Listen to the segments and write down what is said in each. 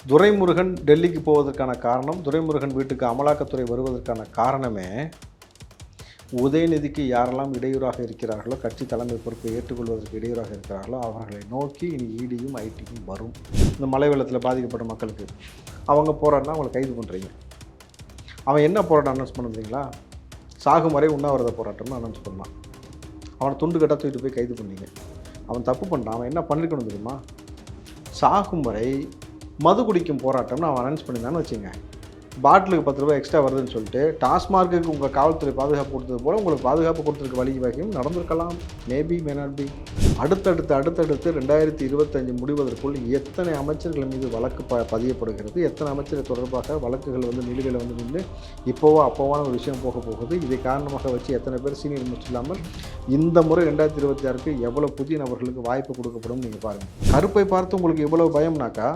துரைமுருகன் டெல்லிக்கு போவதற்கான காரணம், துரைமுருகன் வீட்டுக்கு அமலாக்கத்துறை வருவதற்கான காரணமே, உதயநிதிக்கு யாரெல்லாம் இடையூறாக இருக்கிறார்களோ, கட்சி தலைமை பொறுப்பை ஏற்றுக்கொள்வதற்கு இடையூறாக இருக்கிறார்களோ அவர்களை நோக்கி இனி இடியும் ஐடியும் வரும். இந்த மழை வெள்ளத்தில் பாதிக்கப்பட்ட மக்களுக்கு அவங்க போராடினா அவங்களை கைது பண்ணுறீங்க. அவன் என்ன போராட்டம் அனௌன்ஸ் பண்ணுறீங்களா? சாகும் வரை உண்ணாவிரத போராட்டம்னு அனௌன்ஸ் பண்ணான். அவனை துண்டு கட்டாக தூக்கிட்டு போய் கைது பண்ணீங்க. அவன் தப்பு பண்ணுறான். அவன் என்ன பண்ணிருக்கணும் தெரியுமா? சாகும் வரை மது குடிக்கும் போராட்டம்னு அவன் அனௌன்ஸ் பண்ணியிருந்தான்னு வச்சுங்க. பாட்டிலுக்கு 10 ரூபாய் எக்ஸ்ட்ரா வருதுன்னு சொல்லிட்டு டாஸ்மார்க்குக்கு உங்கள் காவல்துறை பாதுகாப்பு கொடுத்தது போல் உங்களுக்கு பாதுகாப்பு கொடுத்துருக்க வழி வகையும் நடந்திருக்கலாம். Maybe may not be. அடுத்தடுத்து 2025 முடிவதற்குள் எத்தனை அமைச்சர்கள் மீது வழக்கு பதியப்படுகிறது, எத்தனை அமைச்சர்கள் தொடர்பாக வழக்குகள் நிலுவையில் நின்று இப்போவோ அப்போவான ஒரு விஷயம் போக போகுது. இதை காரணமாக வச்சு எத்தனை பேர் சீனியர் முடிச்சு இல்லாமல் இந்த முறை 2026க்கு எவ்வளோ புதிய நபர்களுக்கு வாய்ப்பு கொடுக்கப்படும் நீங்கள் பாருங்கள். கருப்பை பார்த்து உங்களுக்கு எவ்வளோ பயம்னாக்கா,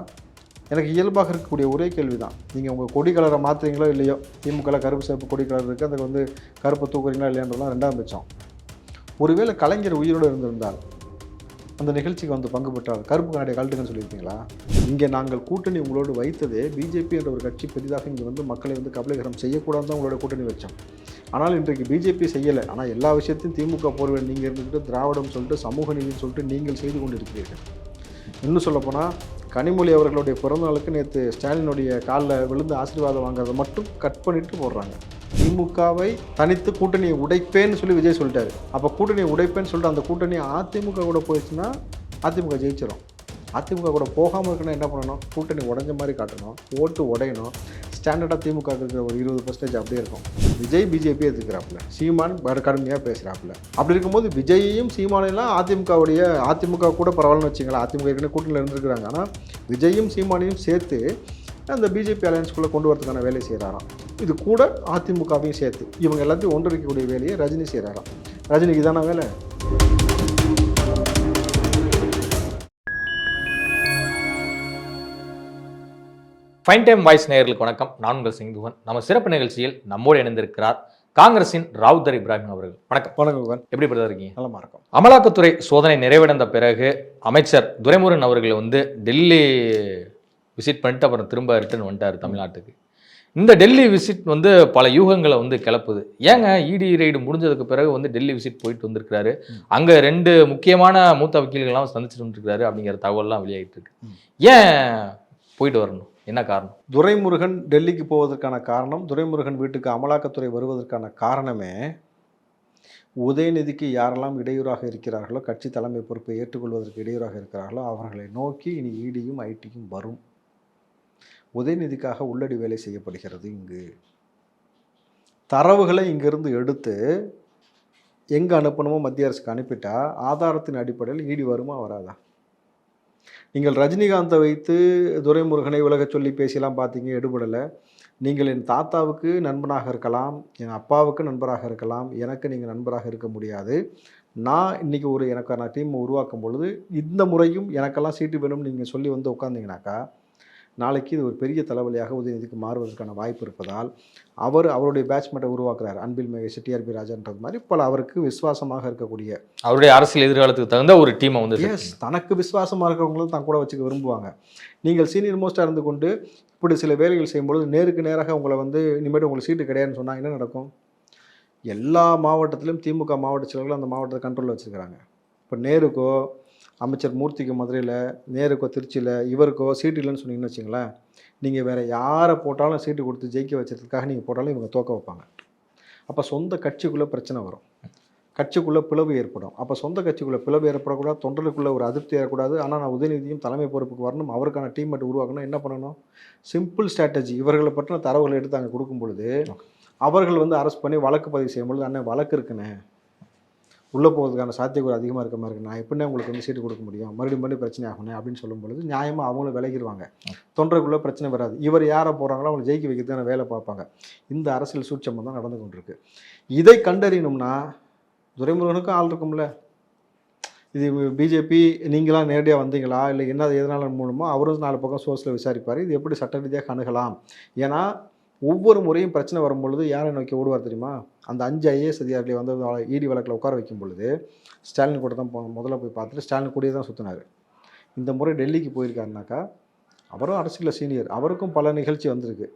எனக்கு இயல்பாக இருக்கக்கூடிய ஒரே கேள்வி தான், நீங்கள் உங்கள் கொடி கலரை மாற்றுறீங்களோ இல்லையோ, திமுக கருப்பு சிவப்பு கொடி கலர் இருக்குது, அதுக்கு கருப்பை தூக்குறீங்களா இல்லையான்றதான் 2ஆம் பட்சம். ஒருவேளை கலைஞர் உயிரோடு இருந்திருந்தால், அந்த நிகழ்ச்சிக்கு பங்கு பெற்றால் கருப்பு கண்ணாடியை கழட்டுங்கன்னு சொல்லியிருக்கீங்களா? இங்கே நாங்கள் கூட்டணி உங்களோடு வைத்ததே பிஜேபி என்ற ஒரு கட்சி பெரிதாக இங்கே மக்களை கபலீகரம் செய்யக்கூடாது தான் உங்களோட கூட்டணி வச்சோம். ஆனால் இன்றைக்கு பிஜேபி செய்யலை. ஆனால் எல்லா விஷயத்தையும் திமுக போர்வேல் நீங்கள் இருந்துக்கிட்டு திராவிடம் சொல்லிட்டு சமூக நீதினு சொல்லிட்டு நீங்கள் செய்து கொண்டு இருக்கிறீர்கள். இன்னும் சொல்லப்போனால் கனிமொழி அவர்களுடைய பிறந்தநாளுக்கு நேற்று ஸ்டாலினுடைய காலில் விழுந்து ஆசீர்வாதம் வாங்குறதை மட்டும் கட் பண்ணிட்டு போடுறாங்க. திமுகவை தனித்து கூட்டணியை உடைப்பேன்னு சொல்லி விஜய் சொல்லிட்டாரு. அப்போ கூட்டணியை உடைப்பேன்னு சொல்லிட்டு அந்த கூட்டணி அதிமுக கூட போயிடுச்சுன்னா அதிமுக ஜெயிச்சிடும். அதிமுக கூட போகாமல் இருக்குன்னா என்ன பண்ணணும்? கூட்டணி உடைஞ்ச மாதிரி காட்டணும், ஓட்டு உடையணும். ஸ்டாண்டர்டாக திமுக இருக்கிற ஒரு 20% அப்படியே இருக்கும். விஜய் பிஜேபி எதிர்க்கிறாப்புல, சீமான் கடுமையாக பேசுகிறாப்புல. அப்படி இருக்கும்போது விஜயையும் சீமானையெல்லாம் அதிமுக கூட பரவாயில்லன்னு வச்சுங்களேன். அதிமுக ஏற்கனவே கூட்டணியில் இருந்திருக்கிறாங்க. ஆனால் விஜயும் சீமானையும் சேர்த்து அந்த பிஜேபி அலையன்ஸ்குள்ளே கொண்டு வரதுக்கான வேலையை செய்கிறாராம். இது கூட அதிமுகவையும் சேர்த்து இவங்க எல்லாத்தையும் ஒன்றிணைக்கக்கூடிய வேலையை ரஜினி செய்கிறாராம். ரஜினிக்கு தானே வேலை? ஃபைன் டைம் வாய்ஸ் நேயர்களுக்கு வணக்கம். நான் உங்கள் சிங்குவன். நம்ம சிறப்பு நிகழ்ச்சியில் நம்மோடு இணைந்திருக்கிறார் காங்கிரசின் ராவுத்தர் இப்ராஹிம் அவர்கள். வணக்கம். வணக்கம். எப்படி பிரதர் இருக்கீங்க? நல்லா இருக்கும். அமலாக்கத்துறை சோதனை நிறைவடைந்த பிறகு அமைச்சர் துரைமுருகன் அவர்கள் டெல்லி விசிட் பண்ணிட்டு அப்புறம் திரும்ப ரிட்டர்ன் வந்துட்டார் தமிழ்நாட்டுக்கு. இந்த டெல்லி விசிட் பல யூகங்களை கிளப்புது. ஏங்க இடி ரைடு முடிஞ்சதுக்கு பிறகு டெல்லி விசிட் போயிட்டு வந்திருக்கிறாரு, அங்கே 2 முக்கியமான மூத்த வக்கீல்கள்லாம் சந்திச்சுட்டு வந்துருக்காரு அப்படிங்கிற தகவல்லாம் வெளியாகிட்டு இருக்கு. ஏன் போயிட்டு வரணும்? என்ன காரணம்? துரைமுருகன் டெல்லிக்கு போவதற்கான காரணம், துரைமுருகன் வீட்டுக்கு அமலாக்கத்துறை வருவதற்கான காரணமே, உதயநிதிக்கு யாரெல்லாம் இடையூறாக இருக்கிறார்களோ, கட்சி தலைமை பொறுப்பை ஏற்றுக்கொள்வதற்கு இடையூறாக இருக்கிறார்களோ அவர்களை நோக்கி இனி இடியும் ஐடியும் வரும். உதயநிதிக்காக உள்ளடி வேலை செய்யப்படுகிறது. இங்கு தரவுகளை இங்கிருந்து எடுத்து எங்கே அனுப்பணுமோ மத்திய அரசுக்கு அனுப்பிட்டா ஆதாரத்தின் அடிப்படையில் இடி வருமா வராதா? நீங்கள் ரஜினிகாந்தை வைத்து துரைமுருகனை விலகச் சொல்லி பேசியெல்லாம் பார்த்தீங்க, எடுபடலை. நீங்கள் என் தாத்தாவுக்கு நண்பனாக இருக்கலாம், என் அப்பாவுக்கு நண்பராக இருக்கலாம், எனக்கு நீங்கள் நண்பராக இருக்க முடியாது. நான் இன்றைக்கி எனக்கான டீம் உருவாக்கும் பொழுது இந்த முறையும் எனக்கெல்லாம் சீட்டு வேணும்னு நீங்கள் சொல்லி உட்காந்திங்கனாக்கா நாளைக்கு இது ஒரு பெரிய தலைவலியாக உதயநிதிக்கு மாறுவதற்கான வாய்ப்பு இருப்பதால் அவருடைய பேட்ச்மேட்டை உருவாக்குறாரு. அன்பில் மகேஷ், டிஆர்பி ராஜான்றது மாதிரி பல அவருக்கு விசுவாசமாக இருக்கக்கூடிய அவருடைய அரசியல் எதிர்காலத்துக்கு தகுந்த ஒரு டீமை தனக்கு விசுவாசமாக இருக்கிறவங்களும் தான் கூட வச்சுக்க விரும்புவாங்க. நீங்கள் சீனியர் மோஸ்ட்டாக இருந்து கொண்டு இப்படி சில வேலைகள் செய்யும்பொழுது நேருக்கு நேராக உங்களை இனிமேட்டு உங்களுக்கு சீட்டு கிடையாதுன்னு சொன்னால் என்ன நடக்கும்? எல்லா மாவட்டத்திலும் திமுக மாவட்ட செயலர்கள் அந்த மாவட்டத்தை கண்ட்ரோலில் வச்சுருக்கிறாங்க. இப்போ நேருக்கோ அமைச்சர் மூர்த்திக்கு மதுரையில், நேருக்கோ திருச்சியில், இவருக்கோ சீட்டு இல்லைன்னு சொன்னீங்கன்னு வச்சிங்களேன், நீங்கள் வேறு யாரை போட்டாலும் சீட்டு கொடுத்து ஜெயிக்க வச்சதுக்காக நீங்கள் போட்டாலும் இவங்க தோக்க வைப்பாங்க. அப்போ சொந்த கட்சிக்குள்ளே பிரச்சனை வரும், கட்சிக்குள்ளே பிளவு ஏற்படும். அப்போ சொந்த கட்சிக்குள்ளே பிளவு ஏற்படக்கூடாது, தொண்டர்களுக்குள்ளே ஒரு அதிருப்தி ஏற்படாது. ஆனால் நான் உதயநிதியும் தலைமை பொறுப்புக்கு வரணும், அவருக்கான டீம் மட்டும் உருவாக்கணும். என்ன பண்ணணும்? Simple strategy. இவர்களை பற்றின தரவுகளை எடுத்து அங்கே கொடுக்கும் பொழுது அவர்கள் அரெஸ்ட் பண்ணி வழக்கு பதிவு செய்யும் பொழுது, அண்ணன் வழக்கு இருக்குண்ணே, உள்ளே போகிறதுக்கான சாத்தியக்கூறு அதிகமாக இருக்க மாதிரி இருக்கு, நான் எப்படின்னா உங்களுக்கு சீட்டு கொடுக்க முடியும், மறுபடியும் பிரச்சனை ஆகணும் அப்படின்னு சொல்லும் பொழுது நியாயமாக அவங்களும் விலகிடுவாங்க. தொண்டருக்குள்ளே பிரச்சனை வராது. இவர் யாரை போகிறாங்களோ அவங்களை ஜெயிக்க வைக்கிறதுக்கான வேலை பார்ப்பாங்க. இந்த அரசியல் சூட்சமாக தான் நடந்து கொண்டிருக்கு. இதை கண்டறியணும்னா துரைமுருகனுக்கும் ஆள் இருக்கும்ல. இது பிஜேபி நீங்களாம் நேரடியாக வந்தீங்களா இல்லை என்ன எதனால மூலமோ அவரும் 4 பக்கம் சோர்ஸில் விசாரிப்பார். இது எப்படி சட்ட ரீதியாக அணுகலாம்? ஏன்னா ஒவ்வொரு முறையும் பிரச்சனை வரும்பொழுது யாரை நோக்கி ஓடுவார் தெரியுமா? அந்த 5 ஐஏஎஸ் அதிகாரிகளை இடி வழக்கில் உட்கார வைக்கும் பொழுது ஸ்டாலின் கூட தான் முதல்ல போய் பார்த்துட்டு ஸ்டாலின் கூடயே தான் சுற்றினார். இந்த முறை டெல்லிக்கு போயிருக்காருனாக்கா அவரும் அரசியலில் சீனியர், அவருக்கும் பல நிகழ்ச்சி வந்திருக்கு,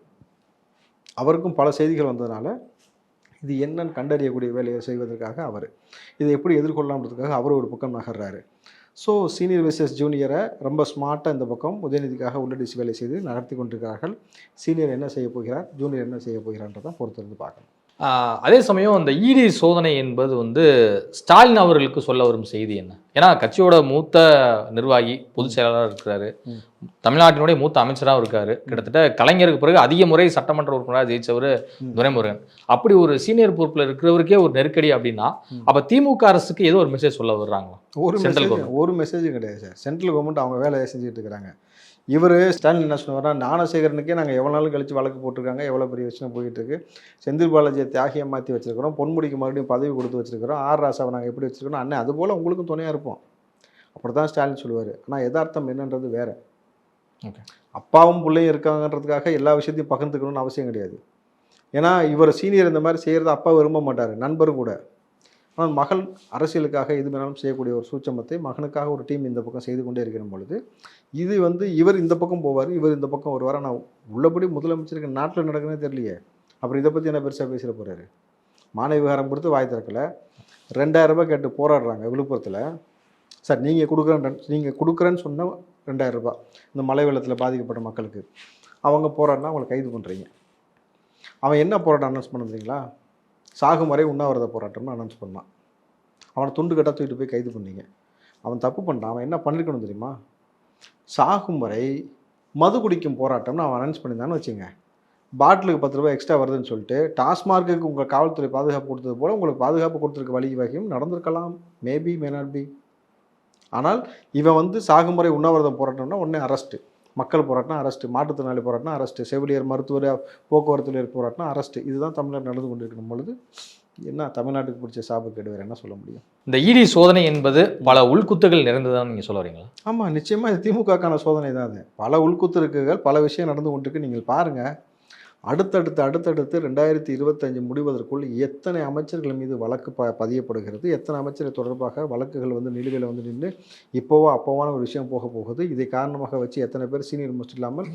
அவருக்கும் பல செய்திகள் வந்ததுனால இது என்னன்னு கண்டறியக்கூடிய வேலையை செய்வதற்காக அவர் இதை எப்படி எதிர்கொள்ளலாம்ன்றதுக்காக அவர் ஒரு பக்கம் நகர்றாரு. ஸோ சீனியர் வெர்சஸ் ஜூனியரை ரொம்ப ஸ்மார்ட்டாக இந்த பக்கம் உதயநிதிக்காக உள்ளடிச்சு வேலை செய்து நடத்தி கொண்டிருக்கிறார்கள். சீனியர் என்ன செய்ய போகிறார், ஜூனியர் என்ன செய்ய போகிறான்றதை பொறுத்திருந்து பார்க்கணும். அதே சமயம் அந்த இடி சோதனை என்பது வந்து ஸ்டாலின் அவர்களுக்கு சொல்ல வரும் செய்தி என்ன? ஏன்னா கட்சியோட மூத்த நிர்வாகி, பொதுச் செயலாளராக இருக்கிறாரு, தமிழ்நாட்டினுடைய மூத்த அமைச்சராகவும் இருக்காரு, கிட்டத்தட்ட கலைஞருக்கு பிறகு அதிக முறை சட்டமன்ற உறுப்பினராக ஜெயிச்சவர் துரைமுருகன். அப்படி ஒரு சீனியர் பொறுப்பில் இருக்கிறவருக்கே ஒரு நெருக்கடி அப்படின்னா அப்போ திமுக அரசுக்கு ஏதோ ஒரு மெசேஜ் சொல்ல வர்றாங்களா? ஒரு மெசேஜும் கிடையாது சார். சென்ட்ரல் கவர்மெண்ட் அவங்க வேலையை செஞ்சுட்டு இருக்கிறாங்க. இவர் ஸ்டாலின் என்ன சொன்னார்னா, ஞானசேகரனுக்கே நாங்கள் எவ்வளோ நாள் கழித்து வழக்கு போட்டிருக்காங்க, எவ்வளோ பெரிய விஷயம் போயிட்டு இருக்கு, செந்தில் பாலாஜியை தியாகியை மாற்றி வச்சிருக்கிறோம், பொன்முடிக்கு மறுபடியும் பதவி கொடுத்து வச்சிருக்கிறோம், ஆர் ராசாவை நாங்கள் எப்படி வச்சிருக்கோம், அண்ணன் அதுபோல் உங்களுக்கும் துணையாக இருப்போம், அப்படி தான் ஸ்டாலின் சொல்லுவார். ஆனால் யதார்த்தம் என்னன்றது வேறு. ஓகே, அப்பாவும் பிள்ளையும் இருக்காங்கன்றதுக்காக எல்லா விஷயத்தையும் பகிர்ந்துக்கணும்னு அவசியம் கிடையாது. ஏன்னா இவர் சீனியர் இந்த மாதிரி செய்கிறத அப்பா விரும்ப மாட்டார், நண்பரும் கூட. ஆனால் மகள் அரசியலுக்காக எது வேணாலும் செய்யக்கூடிய ஒரு சூட்சமத்தை மகனுக்காக ஒரு டீம் இந்த பக்கம் செய்து கொண்டே இருக்கிற பொழுது இது வந்து இவர் இந்த பக்கம் போவார், இவர் இந்த பக்கம் வருவார். ஆனால் உள்ளபடி முதலமைச்சருக்கு நாட்டில் நடக்குதுன்னே தெரியலையே, அப்புறம் இதை பற்றி என்ன பெருசாக பேசிட போகிறாரு? மாணவி விவகாரம் கொடுத்து வாய் திறக்கலை, 2000 ரூபாய் கேட்டு போராடுறாங்க விழுப்புரத்தில். சார் நீங்கள் கொடுக்குறேன்னு சொன்னால் 2000 ரூபாய் இந்த மழை வெள்ளத்தில் பாதிக்கப்பட்ட மக்களுக்கு, அவங்க போராடினா அவங்களை கைது பண்ணுறீங்க. அவன் என்ன போராட்டம் அனௌன்ஸ் பண்ணுறீங்களா? சாகும் வரை உண்ணாவிரத போராட்டம்னு அனௌன்ஸ் பண்ணான். அவனை துண்டு கட்டாக தூக்கிட்டு போய் கைது பண்ணீங்க. அவன் தப்பு பண்ணிட்டான். அவன் என்ன பண்ணியிருக்கணும் தெரியுமா? சாகும் வரை மது குடிக்கும் போராட்டம்னு அவன் அனௌன்ஸ் பண்ணியிருந்தான்னு வச்சுங்க, பாட்டிலுக்கு 10 ரூபாய் எக்ஸ்ட்ரா வருதுன்னு சொல்லிட்டு டாஸ்மார்க்குக்கு உங்கள் காவல்துறை பாதுகாப்பு கொடுத்தது போல் உங்களுக்கு பாதுகாப்பு கொடுத்துருக்க வழி வகையும் நடந்திருக்கலாம். Maybe may not be. ஆனால் இவன் வந்து சாகும் வரை உண்ணாவிரதம் போராட்டம்னா உடனே அரெஸ்ட்டு, மக்கள் போராட்டம் அரெஸ்ட்டு, மாற்றுத்திறனாளி போராட்டம் அரெஸ்ட்டு, செவிலியர் மருத்துவர் போக்குவரத்து போராட்டம் அரெஸ்ட்டு. இதுதான் தமிழ்நாடு நடந்து கொண்டிருக்கும் பொழுது என்ன தமிழ்நாட்டுக்கு பிடிச்ச சாபக்கேடு வேறு என்ன சொல்ல முடியும்? இந்த இடி சோதனை என்பது பல உள்குத்துகள் நிறைந்ததான் நீங்கள் சொல்ல வரீங்களா? ஆமாம், நிச்சயமாக இது திமுகக்கான சோதனை தான். அது பல உள்குத்துருக்குகள், பல விஷயம் நடந்து கொண்டிருக்கு. நீங்கள் பாருங்கள், அடுத்தடுத்து 2025 முடிவதற்குள் எத்தனை அமைச்சர்கள் மீது வழக்கு பதியப்படுகிறது, எத்தனை அமைச்சரை தொடர்பாக வழக்குகள் வந்து நிலுவையில் வந்து நின்று இப்போவோ அப்போவான ஒரு விஷயம் போக போகுது. இதை காரணமாக வச்சு எத்தனை பேர் சீனியர் மோஸ்ட் இல்லாமல்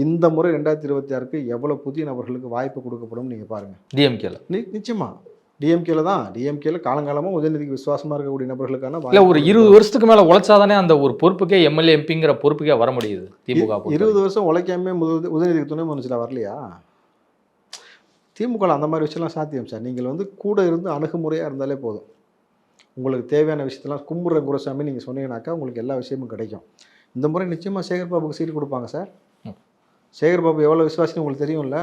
இந்த முறை 2026க்கு எவ்வளோ புதிய நபர்களுக்கு வாய்ப்பு கொடுக்கப்படும் நீங்கள் பாருங்கள். டிஎம்கேல நிச்சயமாக டிஎம்கேல தான். டிஎம்கேல காலங்காலமாக உதயநிதிக்கு விசுவாசமாக இருக்கக்கூடிய நபர்களுக்கான இல்லை, ஒரு 20 வருஷத்துக்கு மேலே உழைச்சாதானே அந்த ஒரு பொறுப்புக்கே எம்எல்ஏ எம்பிங்கிற பொறுப்புக்கே வர முடியுது. திமுக 20 வருஷம் உழைக்காமே உதயநிதிக்கு துணை முதலமைச்சராக வரலையா? திமுக அந்த மாதிரி விஷயம்லாம் சாத்தியம் சார். நீங்கள் வந்து கூட இருந்து அணுகுமுறையாக இருந்தாலே போதும். உங்களுக்கு தேவையான விஷயத்தெல்லாம் கும்புற குருசாமி நீங்கள் சொன்னீங்கன்னாக்கா உங்களுக்கு எல்லா விஷயமும் கிடைக்கும். இந்த முறை நிச்சயமாக சேகர்பாபுக்கு சீட்டு கொடுப்பாங்க சார். சேகர்பாபு எவ்வளோ விசுவாசின்னு உங்களுக்கு தெரியும்ல,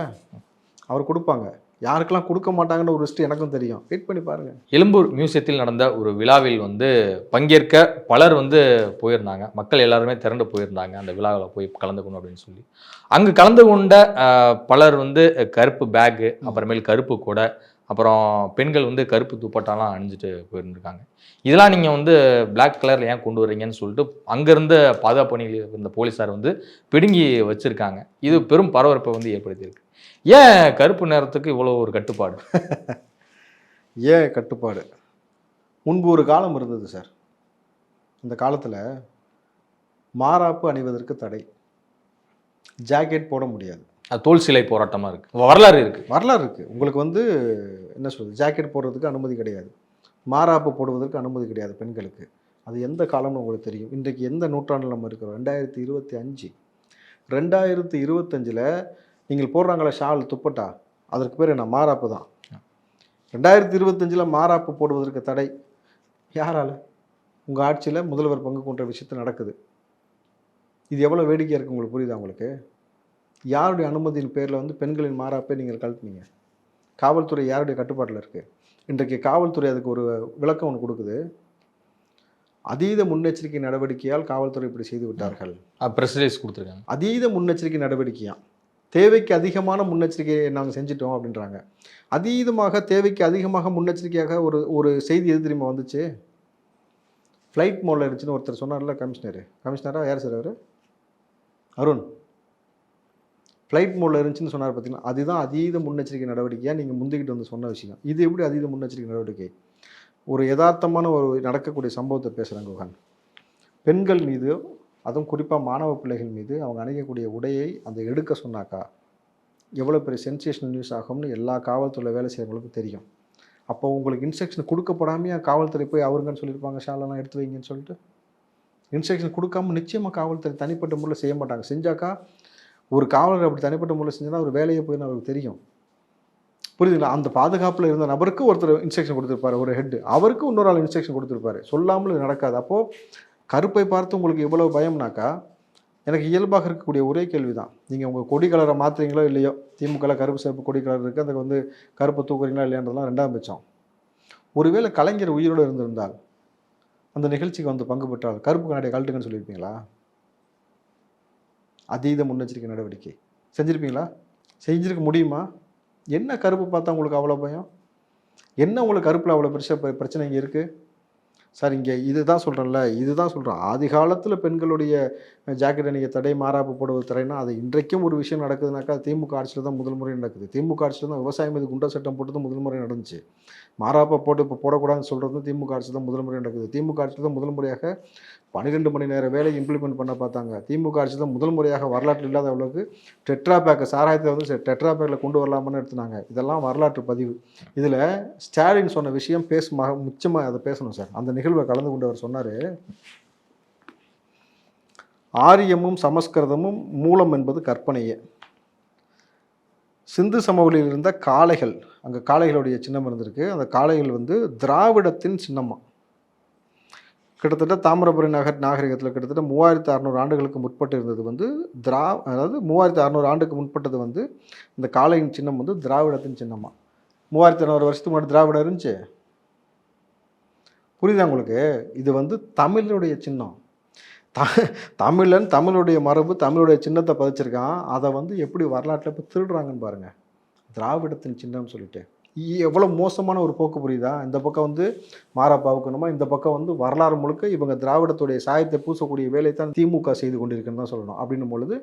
அவர் கொடுப்பாங்க. யாருக்கெல்லாம் கொடுக்க மாட்டாங்கன்னு ஒரு லிஸ்ட்டு எனக்கும் தெரியும். வெயிட் பண்ணி பாருங்கள். எழும்பூர் மியூசியத்தில் நடந்த ஒரு விழாவில் வந்து பங்கேற்க பலர் வந்து போயிருந்தாங்க. மக்கள் எல்லாருமே திரண்டு போயிருந்தாங்க அந்த விழாவில் போய் கலந்துக்கணும் அப்படின்னு சொல்லி. அங்கு கலந்து கொண்ட பலர் வந்து கருப்பு பேக்கு, அப்புறமேல் கருப்பு கொடை, அப்புறம் பெண்கள் வந்து கருப்பு துப்பட்டாலாம் அணிஞ்சிட்டு போயிருந்துருக்காங்க. இதெல்லாம் நீங்கள் வந்து பிளாக் கலரில் ஏன் கொண்டு வர்றீங்கன்னு சொல்லிட்டு அங்கேருந்த பாதுகாப்பு பணியில் இருந்த போலீஸார் வந்து பிடுங்கி வச்சுருக்காங்க. இது பெரும் பரபரப்பை வந்து ஏற்படுத்தியிருக்கு. ஏன் கருப்பு நேரத்துக்கு இவ்வளோ ஒரு கட்டுப்பாடு? ஏன் கட்டுப்பாடு? முன்பு ஒரு காலம் இருந்தது சார். இந்த காலத்தில் மாராப்பு அணிவதற்கு தடை, ஜாக்கெட் போட முடியாது. அது தோல் சிலை போராட்டமாக இருக்குது, வரலாறு இருக்குது. உங்களுக்கு வந்து என்ன சொல்கிறது, ஜாக்கெட் போடுறதுக்கு அனுமதி கிடையாது, மாராப்பு போடுவதற்கு அனுமதி கிடையாது பெண்களுக்கு. அது எந்த காலம்னு உங்களுக்கு தெரியும். இன்றைக்கு எந்த நூற்றாண்டில் நம்ம இருக்கிறோம்? 2025. 2025 நீங்கள் போடுறாங்களே ஷால் துப்பட்டா, அதற்கு பேர் என்ன? மாராப்பு தான். 2025 மாராப்பு போடுவதற்கு தடை. யாரால்? உங்கள் ஆட்சியில் முதல்வர் பங்கு கொண்ட விஷயத்தில் நடக்குது. இது எவ்வளோ வேடிக்கையாக இருக்குது உங்களுக்கு புரியுதா? உங்களுக்கு யாருடைய அனுமதியின் பேரில் வந்து பெண்களின் மாராப்பை நீங்கள் கழட்டினீங்க? காவல்துறை யாருடைய கட்டுப்பாட்டில் இருக்குது? இன்றைக்கு காவல்துறை அதுக்கு ஒரு விளக்கம் ஒன்று கொடுக்குது. அதீத முன்னெச்சரிக்கை நடவடிக்கையால் காவல்துறை இப்படி செய்து விட்டார்கள். ப்ரெஸ் ரிலீஸ் கொடுத்துருக்காங்க. அதீத முன்னெச்சரிக்கை நடவடிக்கையா, தேவைக்கு அதிகமான முன்னெச்சரிக்கையை நாங்கள் செஞ்சிட்டோம் அப்படின்றாங்க. அதீதமாக தேவைக்கு அதிகமாக முன்னெச்சரிக்கையாக ஒரு செய்தி எது தெரியுமா வந்துச்சு? ஃப்ளைட் மோடில் இருந்துச்சுன்னு ஒருத்தர் சொன்னார்ல, கமிஷனராக யார் சார் அவர்? அருண். ஃப்ளைட் மோடில் இருந்துச்சுன்னு சொன்னார் பார்த்தீங்கன்னா, அதுதான் அதீத முன்னெச்சரிக்கை நடவடிக்கையாக நீங்கள் முந்திக்கிட்டு வந்து சொன்ன விஷயம். இது எப்படி அதீத முன்னெச்சரிக்கை நடவடிக்கை? ஒரு யதார்த்தமான ஒரு நடக்கக்கூடிய சம்பவத்தை பேசுகிறாங்க குஹன். பெண்கள் மீது அதுவும் குறிப்பாக மாணவ பிள்ளைகள் மீது அவங்க அணியக்கூடிய உடையை அந்த எடுக்க சொன்னாக்கா எவ்வளோ பெரிய சென்சேஷனல் நியூஸ் ஆகும்னு எல்லா காவல்துறையில் வேலை செய்கிறவங்களுக்கும் தெரியும். அப்போ உங்களுக்கு இன்ஸ்ட்ரக்ஷன் கொடுக்கப்படாமையே காவல்துறை போய் அவருங்கன்னு சொல்லியிருப்பாங்க, ஷாலெல்லாம் எடுத்து வைங்கன்னு சொல்லிட்டு. இன்ஸ்ட்ரக்ஷன் கொடுக்காம நிச்சயமாக காவல்துறை தனிப்பட்ட முறையில் செய்ய மாட்டாங்க. செஞ்சாக்கா ஒரு காவலர் அப்படி தனிப்பட்ட முறையில் செஞ்சால் ஒரு வேலையை போயின்னு அவருக்கு தெரியும். புரியுதுங்களா? அந்த பாதுகாப்பில் இருந்த நபருக்கு ஒருத்தர் இன்ஸ்ட்ரக்ஷன் கொடுத்துருப்பாரு, ஒரு ஹெட், அவருக்கு இன்னொரு ஆள் இன்ஸ்ட்ரக்ஷன் கொடுத்துருப்பாரு. சொல்லாமல் இது நடக்காது. அப்போது கருப்பை பார்த்து உங்களுக்கு இவ்வளோ பயம்னாக்கா எனக்கு இயல்பாக இருக்கக்கூடிய ஒரே கேள்வி தான், நீங்கள் உங்கள் கொடி கலரை மாற்றுறீங்களோ இல்லையோ, திமுகவில் கருப்பு சிவப்பு கொடி கலர் இருக்குது, அதுக்கு வந்து கருப்பை தூக்குறீங்களா இல்லையான்றதுலாம் ரெண்டாம் பட்சம். ஒருவேளை கலைஞர் உயிரோடு இருந்திருந்தால் அந்த நிகழ்ச்சிக்கு வந்து பங்கு பெற்றால் கருப்பு கண்ணாடியை கழட்டுங்கன்னு சொல்லியிருப்பீங்களா? அதீத முன்னெச்சரிக்கை நடவடிக்கை செஞ்சுருப்பீங்களா? செஞ்சுருக்க முடியுமா? என்ன கருப்பு பார்த்தா உங்களுக்கு அவ்வளோ பயம்? என்ன உங்களுக்கு கருப்பில் அவ்வளோ பிரச்சனை இங்கே இருக்குது? சார் இங்கே இதுதான் சொல்கிறேன்ல, இதுதான் சொல்கிறேன். ஆதி காலத்தில் பெண்களுடைய ஜாக்கெட் அணிய தடை, மாறாப்பு போடுவது தடைனா அது இன்றைக்கும் ஒரு விஷயம் நடக்குதுனாக்கா திமுக ஆட்சியில் தான் முதல் முறை நடக்குது. திமுக ஆட்சியில் தான் விவசாயம் மீது குண்டர் சட்டம் போட்டது முதல் முறை நடந்துச்சு. மாறாப்பை போட்டு இப்போ போடக்கூடாதுன்னு சொல்கிறது திமுக ஆட்சி தான் முதல் முறை நடக்குது. திமுக ஆட்சியில் தான் முதல் முறையாக 12 மணி நேர வேலை இம்ப்ளிமெண்ட் பண்ண பார்த்தாங்க. திமுக ஆட்சி தான் முதல் முறையாக வரலாற்றில் இல்லாத அளவுக்கு டெட்ரா பேக்கை சாராயத்தை வந்து டெட்ரா பேக்கில் கொண்டு வரலாமான்னு எடுத்துனாங்க. இதெல்லாம் வரலாற்று பதிவு. இதில் ஸ்டாலின் சொன்ன விஷயம் முக்கியமாக அதை பேசணும் சார். அந்த நிகழ்வை கலந்து கொண்டு அவர் சொன்னார், ஆரியமும் சமஸ்கிருதமும் மூலம் என்பது கற்பனையே. சிந்து சமவெளியில் இருந்த காளைகள், அங்கே காளைகளுடைய சின்னம் இருந்திருக்கு. அந்த காளைகள் வந்து திராவிடத்தின் சின்னமாக கிட்டத்தட்ட தாமிரபரணி நாகரிகத்தில் கிட்டத்தட்ட 3600 ஆண்டுகளுக்கு முற்பட்டு இருந்தது வந்து அதாவது 3600 ஆண்டுக்கு முற்பட்டது வந்து இந்த காளையின் சின்னம் வந்து திராவிடத்தின் சின்னமாக. 3600 வருஷத்துக்கு முன்னாடி திராவிடம் இருந்துச்சு. புரியுதா உங்களுக்கு? இது வந்து தமிழனுடைய சின்னம். தமிழன் தமிழுடைய மரபு தமிழுடைய சின்னத்தை பதிச்சிருக்கான். அதை வந்து எப்படி வரலாற்றில் இப்போ திருடுறாங்கன்னு பாருங்கள். திராவிடத்தின் சின்னம்னு சொல்லிட்டு எவ்வளோ மோசமான ஒரு போக்கு, புரியுதா? இந்த பக்கம் வந்து மாறாப்பாவுக்கணுமா, இந்த பக்கம் வந்து வரலாறு முழுக்க இவங்க திராவிடத்துடைய சாயத்தை பூசக்கூடிய வேலையை தான் திமுக செய்து கொண்டிருக்குன்னு தான் சொல்லணும். அப்படின்னும் பொழுது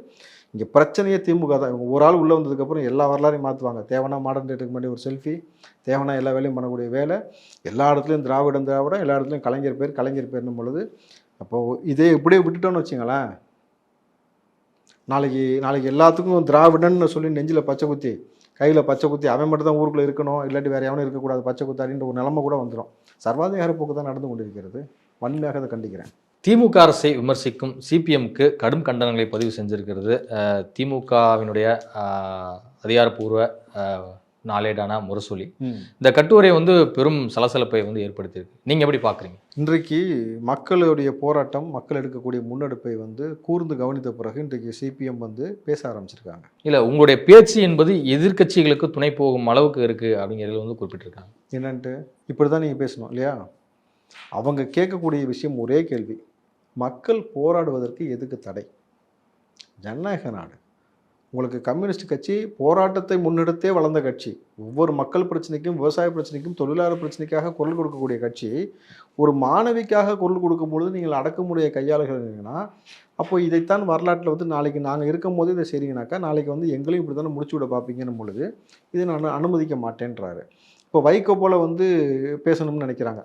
இங்கே பிரச்சனையே திமுக தான். இவங்க ஒரு ஆள் உள்ளே வந்ததுக்கப்புறம் எல்லா வரலாறையும் மாற்றுவாங்க. தேவைன்னா மாடர்ன் டேட்டுக்கு முன்னாடி ஒரு செல்ஃபி, தேவைன்னா எல்லா வேலையும் பண்ணக்கூடிய வேலை, எல்லா இடத்துலையும் திராவிடம், எல்லா இடத்துலையும் கலைஞர் பேர்னும் பொழுது அப்போது இதே இப்படியே விட்டுட்டோன்னு வச்சுங்களேன், நாளைக்கு எல்லாத்துக்கும் திராவிடன்னு சொல்லி நெஞ்சில் பச்சை குத்தி, கையில் பச்சை குத்தி, அவன் மட்டும் தான் ஊருக்குள்ளே இருக்கணும், இல்லாட்டி வேறு எவனும் இருக்கக்கூடாது பச்சை குத்தாடின்ற ஒரு நிலைமை கூட வந்துடும். சர்வாதிகார போக்கு தான் நடந்து கொண்டிருக்கிறது. வன்மையாக அதை கண்டிக்கிறேன். திமுக அரசை விமர்சிக்கும் சிபிஎம்க்கு கடும் கண்டனங்களை பதிவு செஞ்சிருக்கிறது திமுகவினுடைய அதிகாரப்பூர்வ நாளேடான முரசொலி. இந்த கட்டுரை வந்து பெரும் சலசலப்பை வந்து ஏற்படுத்தியிருக்கு. நீங்கள் எப்படி பார்க்குறீங்க? இன்றைக்கு மக்களுடைய போராட்டம், மக்கள் எடுக்கக்கூடிய முன்னெடுப்பை வந்து கூர்ந்து கவனித்த பிறகு இன்றைக்கு சிபிஎம் வந்து பேச ஆரம்பிச்சிருக்காங்க. இல்லை, உங்களுடைய பேச்சு என்பது எதிர்க்கட்சிகளுக்கு துணை போகும் அளவுக்கு இருக்குது அப்படிங்கிறதுல வந்து குறிப்பிட்டிருக்காங்க. என்னன்ட்டு இப்படி தான் நீங்கள் பேசணும் இல்லையா? அவங்க கேட்கக்கூடிய விஷயம் ஒரே கேள்வி, மக்கள் போராடுவதற்கு எதுக்கு தடை? ஜனநாயக நாடு. உங்களுக்கு கம்யூனிஸ்ட் கட்சி போராட்டத்தை முன்னெடுத்தே வளர்ந்த கட்சி. ஒவ்வொரு மக்கள் பிரச்சனைக்கும், விவசாய பிரச்சனைக்கும், தொழிலாளர் பிரச்சனைக்காக குரல் கொடுக்கக்கூடிய கட்சி. ஒரு மாணவிக்காக குரல் கொடுக்கும் பொழுது நீங்கள் அடக்குமுறையை கையாளுகிறீங்கன்னா, அப்போ இதைத்தான் வரலாற்றில் வந்து நாளைக்கு நாங்கள் இருக்கும் போது இதை செய்றீங்கனாக்கா நாளைக்கு வந்து எங்களையும் இப்படி தானே முடிச்சு விட பார்ப்பீங்கன்னும் பொழுது இதை நான் அனுமதிக்க மாட்டேன்றாரு. இப்போ வைகோ போல் வந்து பேசணும்னு நினைக்கிறாங்க.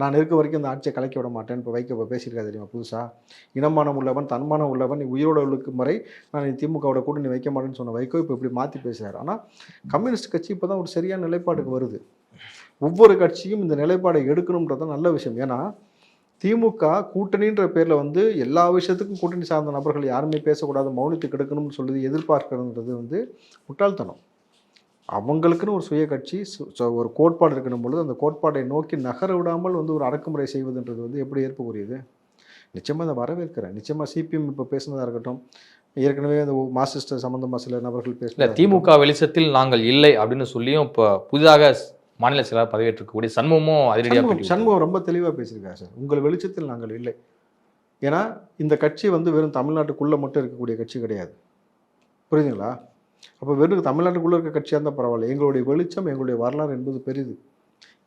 நான் இருக்க வரைக்கும் இந்த ஆட்சியை கலைக்க விட மாட்டேன். இப்போ வைக்க பேசியிருக்காது தெரியுமா புதுசாக? இனமானம் உள்ளவன், தன்மானம் உள்ளவன், உயிரோட இருக்கும் வரை நான் திமுகவோட கூட நீ வைக்க மாட்டேன்னு சொன்ன வைகோ இப்போ இப்படி மாற்றி பேசுகிறார். ஆனால் கம்யூனிஸ்ட் கட்சி இப்போ தான் ஒரு சரியான நிலைப்பாடுக்கு வருது. ஒவ்வொரு கட்சியும் இந்த நிலைப்பாடை எடுக்கணுன்றது நல்ல விஷயம். ஏன்னா திமுக கூட்டணின்ற பேரில் வந்து எல்லா விஷயத்துக்கும் கூட்டணி சார்ந்த நபர்கள் யாருமே பேசக்கூடாது, மௌனத்துக்கு எடுக்கணும்னு சொல்லுது எதிர்பார்க்கறதுன்றது வந்து முட்டாள்தனம். அவங்களுக்குன்னு ஒரு சுய கட்சி, ஒரு கோட்பாடு இருக்கணும் பொழுது அந்த கோட்பாடை நோக்கி நகர விடாமல் வந்து ஒரு அடக்குமுறை செய்வதுன்றது வந்து எப்படி ஏற்புக்குரியது? நிச்சயமாக அதை வரவேற்கிறேன். நிச்சயமாக சிபிஎம் இப்போ பேசுனதாக இருக்கட்டும், ஏற்கனவே அந்த மார்க்சிஸ்ட் சம்மந்தமாக சில நபர்கள் பேசல, திமுக வெளிச்சத்தில் நாங்கள் இல்லை அப்படின்னு சொல்லியும் இப்போ புதிதாக மாநில செயலாளர் பதவியேற்றக்கூடிய சண்முகம் ரொம்ப தெளிவாக பேசியிருக்காரு சார். உங்கள் வெளிச்சத்தில் நாங்கள் இல்லை. ஏன்னா இந்த கட்சி வந்து வெறும் தமிழ்நாட்டுக்குள்ளே மட்டும் இருக்கக்கூடிய கட்சி கிடையாது. புரியுதுங்களா? அப்போ வெறும் தமிழ்நாட்டுக்குள்ளே இருக்க கட்சியாக இருந்தால் பரவாயில்ல. எங்களுடைய வெளிச்சம், எங்களுடைய வரலாறு என்பது பெரிது.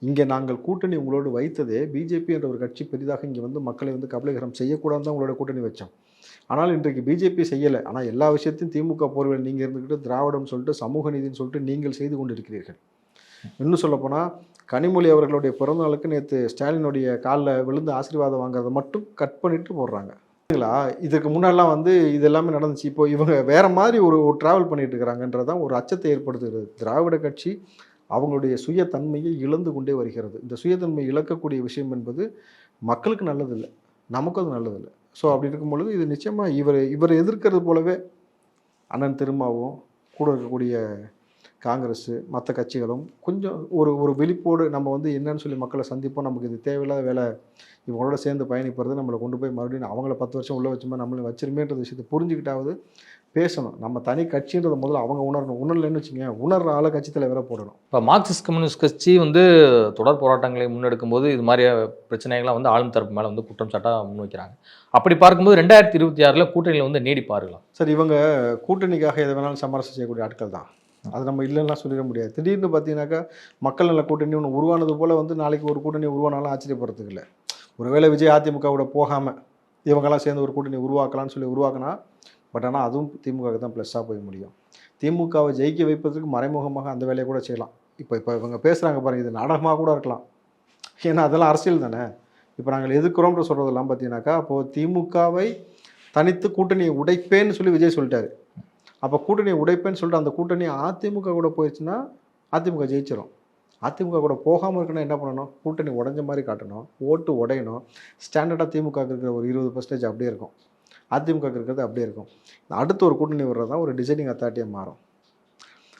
இங்கே நாங்கள் கூட்டணி உங்களோடு வைத்ததே பிஜேபி என்ற ஒரு கட்சி பெரிதாக இங்கே வந்து மக்களை வந்து கபலீகரம் செய்யக்கூடாது தான் உங்களோட கூட்டணி வச்சோம். ஆனால் இன்றைக்கு பிஜேபி செய்யலை. ஆனால் எல்லா விஷயத்தையும் திமுக போர்வையில் நீங்கள் இருந்துக்கிட்டு திராவிடம் சொல்லிட்டு சமூக நீதினு சொல்லிட்டு நீங்கள் செய்து கொண்டிருக்கிறீர்கள். இன்னும் சொல்லப்போனால் கனிமொழி அவர்களுடைய பிறந்தநாளுக்கு நேற்று ஸ்டாலினுடைய காலில் விழுந்து ஆசீர்வாதம் வாங்குறதை மட்டும் கட் பண்ணிட்டு போடுறாங்க. இதுக்கு முன்னாடிலாம் வந்து இது எல்லாமே நடந்துச்சு. இப்போ இவங்க வேற மாதிரி ஒரு டிராவல் பண்ணிட்டு இருக்கிறாங்கன்றதான் ஒரு அச்சத்தை ஏற்படுத்துகிறது. திராவிட கட்சி அவங்களுடைய சுயத்தன்மையை இழந்து கொண்டே வருகிறது. இந்த சுயத்தன்மை இழக்கக்கூடிய விஷயம் என்பது மக்களுக்கு நல்லதில்லை, நமக்கும் அது நல்லதில்லை. ஸோ அப்படி இருக்கும் பொழுது இது நிச்சயமாக இவர் எதிர்க்கிறது போலவே அண்ணன் திருமாவும் கூட இருக்கக்கூடிய காங்கிரஸ் மற்ற கட்சிகளும் கொஞ்சம் ஒரு விழிப்போடு நம்ம வந்து என்னன்னு சொல்லி மக்களை சந்திப்போம், நமக்கு இது தேவையில்லாத வேலை, இவங்களோட சேர்ந்து பயணிப்பது நம்மளை கொண்டு போய் மறுபடியும் அவங்கள 10 வருஷம் உள்ள வச்சுமா நம்மளை வச்சிருமேன்ற விஷயத்தை புரிஞ்சுக்கிட்டாவது பேசணும். நம்ம தனி கட்சின்றதை முதல்ல அவங்க உணரணும். உணரலன்னு வச்சுங்க, உணர்ற ஆளை கட்சி தலைவராக போடணும். இப்போ மார்க்சிஸ்ட் கம்யூனிஸ்ட் கட்சி வந்து தொடர் போராட்டங்களை முன்னெடுக்கும் போது இது மாதிரி பிரச்சனைகள்லாம் வந்து ஆளும் தரப்பு மேலே வந்து குற்றம் சாட்டாக முன்வைக்கிறாங்க. அப்படி பார்க்கும்போது 2026 கூட்டணியில் வந்து நீடிப்பார்களாம். சரி, இவங்க கூட்டணிக்காக எதை வேணாலும் சமரசம் செய்யக்கூடிய ஆட்கள் தான். அது நம்ம இல்லைன்னா சொல்லிட முடியாது. திடீர்னு பார்த்தீங்கன்னாக்கா மக்கள் நல்ல கூட்டணி ஒன்று உருவானது போல் வந்து நாளைக்கு ஒரு கூட்டணி உருவானாலும் ஆச்சரியப்படுறதுக்கு இல்லை. ஒருவேளை விஜய் அதிமுகவோட போகாமல் இவங்கெல்லாம் சேர்ந்து ஒரு கூட்டணி உருவாக்கலாம்னு சொல்லி உருவாக்கினா, பட் ஆனால் அதுவும் திமுகவுக்கு தான் ப்ளஸ்ஸாக போய் முடியும். திமுகவை ஜெயிக்க வைப்பதற்கு மறைமுகமாக அந்த வேலையை கூட செய்யலாம். இப்போ இவங்க பேசுகிறாங்க பாருங்கள், இது நாடகமாக கூட இருக்கலாம். ஏன்னா அதெல்லாம் அரசியல் தானே. இப்போ நாங்கள் எதிர்க்கிறோம்னு சொல்கிறதெல்லாம் பார்த்தீங்கன்னாக்கா, அப்போது திமுகவை தனித்து கூட்டணியை உடைப்பேன்னு சொல்லி விஜய் சொல்லிட்டாரு. அப்போ கூட்டணியை உடைப்பேன்னு சொல்லிட்டு அந்த கூட்டணி அதிமுக கூட போயிடுச்சுன்னா அதிமுக ஜெயிச்சிடும். அதிமுக கூட போகாமல் இருக்குன்னா என்ன பண்ணணும்? கூட்டணி உடைஞ்ச மாதிரி காட்டணும், ஓட்டு உடையணும். ஸ்டாண்டர்டாக திமுக இருக்கிற ஒரு 20% அப்படியே இருக்கும், அதிமுக இருக்கிறது அப்படியே இருக்கும். அடுத்து ஒரு கூட்டணி வர்றது தான் ஒரு டிசைடிங் அத்தாரிட்டியாக மாறும்.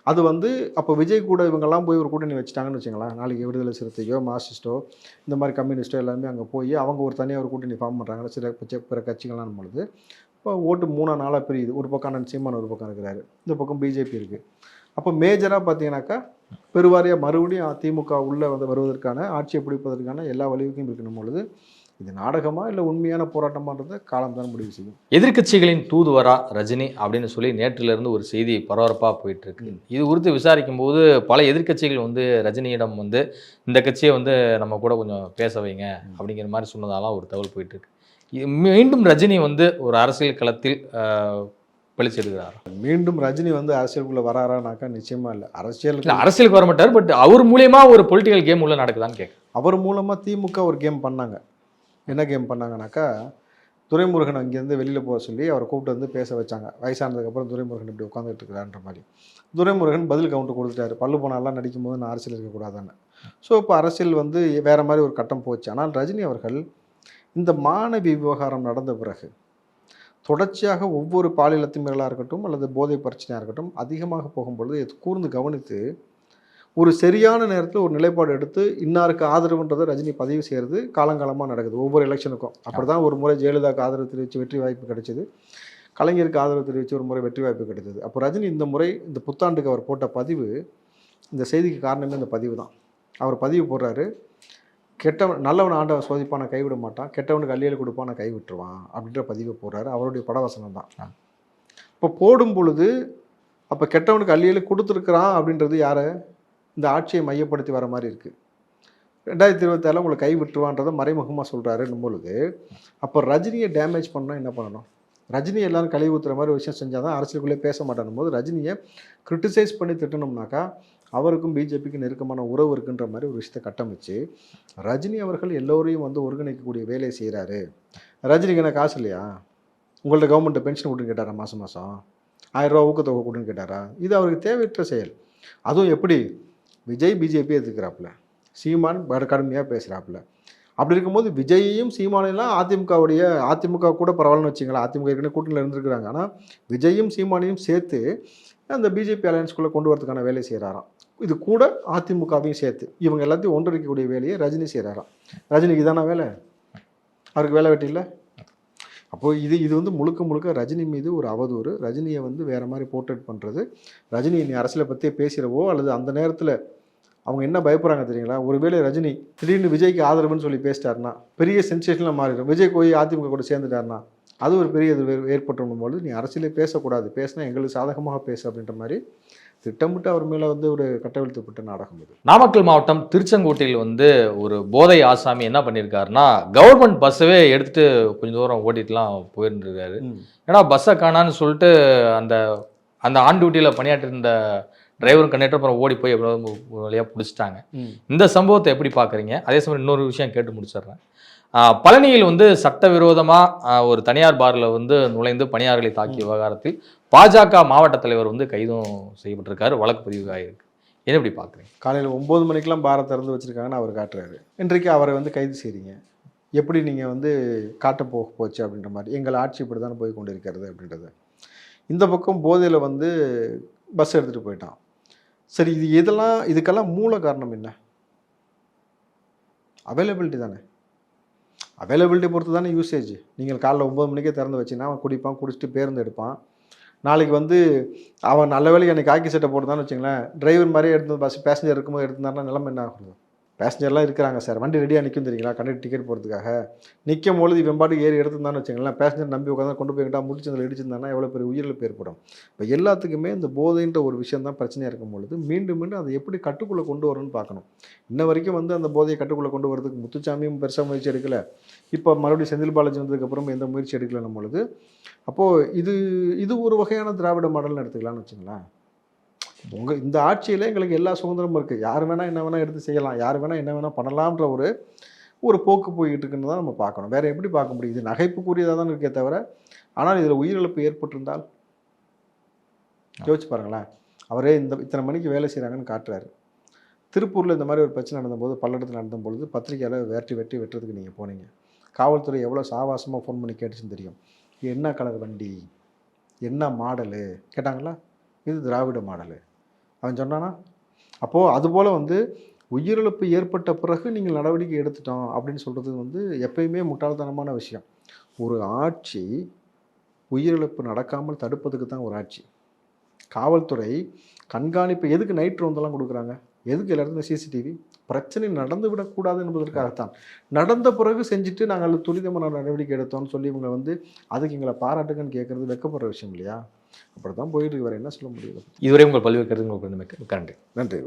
அது வந்து அப்போ விஜய் கூட இவங்கெல்லாம் போய் ஒரு கூட்டணி வச்சுட்டாங்கன்னு வச்சுங்களேன், நாளைக்கு விடுதலை சிறுத்தையோ மார்க்சிஸ்டோ இந்த மாதிரி கம்யூனிஸ்ட்டோ எல்லாருமே அங்கே போய் அவங்க ஒரு தனியாக ஒரு கூட்டணி ஃபார்ம் பண்ணுறாங்க சில பிற கட்சிகள்லாம் பொழுது. இப்போ ஓட்டு 3 பிரியுது. ஒரு பக்கம் அண்ணன் சீமான் ஒரு பக்கம் இருக்கிறாரு, இந்த பக்கம் பிஜேபி இருக்குது. அப்போ மேஜராக பார்த்தீங்கன்னாக்கா பெருவாரியாக மறுபடியும் திமுக உள்ளே வந்து வருவதற்கான ஆட்சியை பிடிப்பதற்கான எல்லா வழிவகையும் இருக்கணும் பொழுது இது நாடகமா இல்லை உண்மையான போராட்டமான்றதை காலம் தான் முடிவு செய்யும். எதிர்க்கட்சிகளின் தூதுவரா ரஜினி அப்படின்னு சொல்லி நேற்றிலிருந்து ஒரு செய்தி பரபரப்பாக போயிட்டு இருக்கு. இது குறித்து விசாரிக்கும் போது பல எதிர்க்கட்சிகள் வந்து ரஜினியிடம் வந்து இந்த கட்சியை வந்து நம்ம கூட கொஞ்சம் பேச வைங்க அப்படிங்கிற மாதிரி சொன்னதாலாம் ஒரு தகவல் போயிட்டு இருக்கு. மீண்டும் ரஜினி வந்து ஒரு அரசியல் களத்தில் பழிச்செடுக்கிறார். மீண்டும் ரஜினி வந்து அரசியலுக்குள்ள வராரானாக்கா நிச்சயமா இல்லை. அரசியலுக்கு வர மாட்டார். பட் அவர் மூலியமா ஒரு பொலிட்டிக்கல் கேம் உள்ள நடக்குதான்னு கேட்க. அவர் மூலமா திமுக ஒரு கேம் பண்ணாங்க. என்ன கேம் பண்ணாங்கனாக்கா, துரைமுருகன் அங்கேருந்து வெளியில் போக சொல்லி அவரை கூப்பிட்டு வந்து பேச வச்சாங்க. வயசானதுக்கப்புறம் துரைமுருகன் இப்படி உட்காந்துட்டு இருக்கிறான்ற மாதிரி. துரைமுருகன் பதில் கவுண்டர் கொடுத்துட்டாரு, பல்லு போனாலாம் நடிக்கும்போது நான் அரசியல் இருக்கக்கூடாதான்னு. ஸோ இப்போ அரசியல் வந்து வேறு மாதிரி ஒரு கட்டம் போச்சு. ஆனால் ரஜினி அவர்கள் இந்த மாணவி விவகாரம் நடந்த பிறகு தொடர்ச்சியாக ஒவ்வொரு பாலியல் அத்துமீறலாக இருக்கட்டும் அல்லது போதை பிரச்சனையாக இருக்கட்டும் அதிகமாக போகும்பொழுது கூர்ந்து கவனித்து ஒரு சரியான நேரத்தில் ஒரு நிலைப்பாடு எடுத்து இன்னாருக்கு ஆதரவுன்றதை ரஜினி பதிவு செய்கிறது காலங்காலமாக நடக்குது. ஒவ்வொரு எலெக்ஷனுக்கும் அப்படி தான். ஒரு முறை ஜெயலலிதாவுக்கு ஆதரவு தெரிவித்து வெற்றி வாய்ப்பு கிடைச்சிது, கலைஞருக்கு ஆதரவு தெரிவித்து ஒரு முறை வெற்றி வாய்ப்பு கிடைத்தது. அப்போ ரஜினி இந்த முறை இந்த புத்தாண்டுக்கு அவர் போட்ட பதிவு, இந்த செய்திக்கு காரணமே இந்த பதிவு தான். அவர் பதிவு போடுறாரு, கெட்டவன் நல்லவன் ஆண்டவன் சோதிப்பான கைவிட மாட்டான், கெட்டவனுக்கு அள்ளியல் கொடுப்பான கை விட்டுருவான் அப்படின்ற பதிவை போடுறாரு. அவருடைய படவசனம் தான். இப்போ போடும் பொழுது அப்போ கெட்டவனுக்கு அள்ளியல் கொடுத்துருக்குறான் அப்படின்றது யாரை? இந்த ஆட்சியை மையப்படுத்தி வர மாதிரி இருக்குது. 2024 உங்களை கை விட்டுருவான்றதை மறைமுகமாக சொல்கிறாருன்னும் பொழுது அப்போ ரஜினியை டேமேஜ் பண்ணால் என்ன பண்ணணும்? ரஜினி எல்லாரும் கழுவி ஊற்றுற மாதிரி விஷயம் செஞ்சால் தான் அரசியலுக்குள்ளே பேச மாட்டானும் போது ரஜினியை கிரிட்டிசைஸ் பண்ணி திட்டணும்னாக்கா அவருக்கும் பிஜேபிக்கு நெருக்கமான உறவு இருக்குன்ற மாதிரி ஒரு விஷயத்தை கட்டமைச்சு ரஜினி அவர்கள் எல்லோரையும் வந்து ஒருங்கிணைக்கக்கூடிய வேலையை செய்கிறாரு. ரஜினிக்கு என்ன காசு இல்லையா? உங்கள்ட்ட கவர்மெண்ட்டை பென்ஷன் கொடுன்னு கேட்டாரா? மாதம் 1000 ரூபா ஊக்கத்தொகை கொடுன்னு கேட்டாரா? இது அவருக்கு தேவையற்ற செயல். அதுவும் எப்படி விஜய் பிஜேபி எதிர்க்கிறாப்புல, சீமான் கடுமையாக பேசுகிறாப்புல. அப்படி இருக்கும்போது விஜயையும் சீமானையும் அதிமுக கூட பரவாயில்லன்னு வச்சிங்களா, அதிமுக ஏற்கனவே கூட்டணியில் இருந்திருக்கிறாங்க. ஆனால் விஜயும் சீமானையும் சேர்த்து அந்த பிஜேபி அலையன்ஸ்குள்ளே கொண்டு வரதுக்கான வேலையை செய்கிறாராம். இது கூட அதிமுகவையும் சேர்த்து இவங்க எல்லாத்தையும் ஒன்றிணைக்கக்கூடிய வேலையை ரஜினி செய்கிறாராம். ரஜினிக்கு தானே வேலை? அவருக்கு வேலை வெட்டி இல்லை. அப்போது இது வந்து முழுக்க ரஜினி மீது ஒரு அவதூறு. ரஜினியை வந்து வேறு மாதிரி போர்ட்ரேட் பண்ணுறது. ரஜினி நீ அரசியலை பற்றியே பேசுகிறவோ அல்லது அந்த நேரத்தில் அவங்க என்ன பயப்படுறாங்க தெரியுங்களா? ஒருவேளை ரஜினி திடீர்னு விஜய்க்கு ஆதரவுன்னு சொல்லி பேசிட்டாருன்னா பெரிய சென்சேஷனாக மாறிடும். விஜய் போய் அதிமுக கூட சேர்ந்துட்டாருன்னா அது ஒரு பெரிய இது ஏற்பட்டும்போது நீ அரசியலே பேசக்கூடாது, பேசினா எங்களுக்கு சாதகமாக பேசு அப்படின்ற மாதிரி திட்டமிட்டு அவர் மேலே வந்து ஒரு கட்டவிழ்த்துப்பட்ட நாடகம் இது. நாமக்கல் மாவட்டம் திருச்செங்கோட்டில் வந்து ஒரு போதை ஆசாமி என்ன பண்ணியிருக்காருன்னா கவர்மெண்ட் பஸ்ஸவே எடுத்துட்டு கொஞ்சம் தூரம் ஓட்டிட்டுலாம் போயிருந்துருக்காரு. ஏன்னா பஸ்ஸை காணான்னு சொல்லிட்டு அந்த அந்த ஆன் டியூட்டியில் பணியாற்றிருந்த டிரைவரும் கண்டக்டர் அப்புறம் ஓடி போய் எவ்வளோ வழியாக பிடிச்சிட்டாங்க. இந்த சம்பவத்தை எப்படி பார்க்குறீங்க? அதே சமயம் இன்னொரு விஷயம் கேட்டு முடிச்சிடுறேன். பழனியில் வந்து சட்டவிரோதமாக ஒரு தனியார் பாரில் வந்து நுழைந்து பணியாளர்களை தாக்கிய விவகாரத்தில் பாஜக மாவட்ட தலைவர் வந்து கைதும் செய்யப்பட்டிருக்காரு, வழக்கு பதிவு ஆகியிருக்கு. என்ன எப்படி பார்க்குறீங்க? காலையில் 9 மணிக்கெலாம் பாரை திறந்து வச்சுருக்காங்கன்னு அவர் காட்டுறாரு. இன்றைக்கு அவரை வந்து கைது செய்கிறீங்க. எப்படி நீங்கள் வந்து காட்ட போச்சு அப்படின்ற மாதிரி, எங்கள் ஆட்சி இப்படி தானே போய் கொண்டு இருக்கிறது அப்படின்றது. இந்த பக்கம் போதையில் வந்து பஸ் எடுத்துகிட்டு போயிட்டான். சரி, இதுக்கெல்லாம் மூல காரணம் என்ன? அவைலபிலிட்டி தானே. அவைலபிலிட்டி பொறுத்து தானே யூசேஜ். நீங்கள் காலைல 9 மணிக்கே திறந்து வச்சிங்கன்னா அவன் குடிப்பான், குடிச்சிட்டு பேருந்து எடுப்பான். நாளைக்கு வந்து அவன் நல்ல வேலைக்கு எனக்கு காக்கி சட்டை போட்டுதான்னு வச்சுங்களேன், டிரைவர் மாதிரியே எடுத்து பஸ் பேசஞ்சர் இருக்கும்போது எடுத்துருந்தாருன்னா நிலைமை என்ன ஆகுது? பேசஞ்சர்லாம் இருக்கிறாங்க சார், வண்டி ரெடியாக நிற்கும் தெரியுங்களா, கண்டக்டர் டிக்கெட் போகிறதுக்காக நிற்கும் பொழுது இவன் பாட்டுக்கு ஏறி எடுத்துருந்தான்னு வச்சுங்களேன், பேசஞ்சர் நம்பி உட்காந்து கொண்டு போய்கிட்டா முடிச்சதில் இடிச்சிருந்தானா எவ்வளோ பெரிய உயிரிழப்பு ஏற்படும். இப்போ எல்லாத்துக்குமே இந்த போதைன்ற ஒரு விஷயம் தான் பிரச்சனையாக இருக்கும் பொழுது மீண்டும் மீண்டும் அதை எப்படி கட்டுக்குள்ளே கொண்டு வரணும்னு பார்க்கணும். இன்ன வரைக்கும் வந்து அந்த போதையை கட்டுக்குள்ளே கொண்டு வரதுக்கு முத்துச்சாமியும் பெருசாக முயற்சி எடுக்கலை. இப்போ மறுபடியும் செந்தில் பாலாஜி வந்ததுக்கப்புறம் எந்த முயற்சி எடுக்கலைன்னும் பொழுது அப்போது இது ஒரு வகையான திராவிட மாடல்னு எடுத்துக்கலாம்னு வச்சுங்களேன். இந்த ஆட்சியில் எங்களுக்கு எல்லா சுதந்திரமும் இருக்குது, யார் வேணால் என்ன வேணால் எடுத்து செய்யலாம், யார் வேணால் என்ன வேணால் பண்ணலாம்ன்ற ஒரு போக்கு போய்கிட்டு இருக்குன்னு தான் நம்ம பார்க்கணும். வேறு எப்படி பார்க்க முடியும்? இது நகைப்புக்குரியதாக தான் இருக்கே தவிர, ஆனால் இதில் உயிரிழப்பு ஏற்பட்டிருந்தால் யோசிச்சு பாருங்களேன். அவரே இத்தனை மணிக்கு வேலை செய்கிறாங்கன்னு காட்டுறாரு. திருப்பூரில் இந்த மாதிரி ஒரு பிரச்சனை நடந்தபோது, பல்லடத்தில் நடந்தபொழுது பத்திரிக்கையால் வெட்டுறதுக்கு நீங்கள் போனீங்க. காவல்துறை எவ்வளோ சாவாசமாக ஃபோன் பண்ணி கேட்டுச்சுன்னு தெரியும். என்ன கலர் வண்டி, என்ன மாடலு கேட்டாங்களா? இது திராவிட மாடலு அவன் சொன்னானா? அப்போது அதுபோல் வந்து உயிரிழப்பு ஏற்பட்ட பிறகு நீங்கள் நடவடிக்கை எடுத்துட்டோம் அப்படின்னு சொல்கிறது வந்து எப்பயுமே முட்டாள்தனமான விஷயம். ஒரு ஆட்சி உயிரிழப்பு நடக்காமல் தடுப்பதுக்கு தான் ஒரு ஆட்சி. காவல்துறை கண்காணிப்பு எதுக்கு நைட் ரோந்தெல்லாம் கொடுக்குறாங்க? எதுக்கு எல்லாருமே சிசிடிவி? பிரச்சனை நடந்து விடக்கூடாது என்பதற்காகத்தான். நடந்த பிறகு செஞ்சுட்டு நாங்கள் துரிதமான நடவடிக்கை எடுத்தோம்னு சொல்லி இவங்க வந்து அதுக்கு எங்களை பாராட்டுங்கன்னு கேட்குறது வெக்கப்படுற விஷயம் இல்லையா? அப்படி தான் போயிட்டு வேறு என்ன சொல்ல முடியும்? இதுவரை உங்கள் பல்வேறு கருத்துக்கள் நன்றி. நன்றி.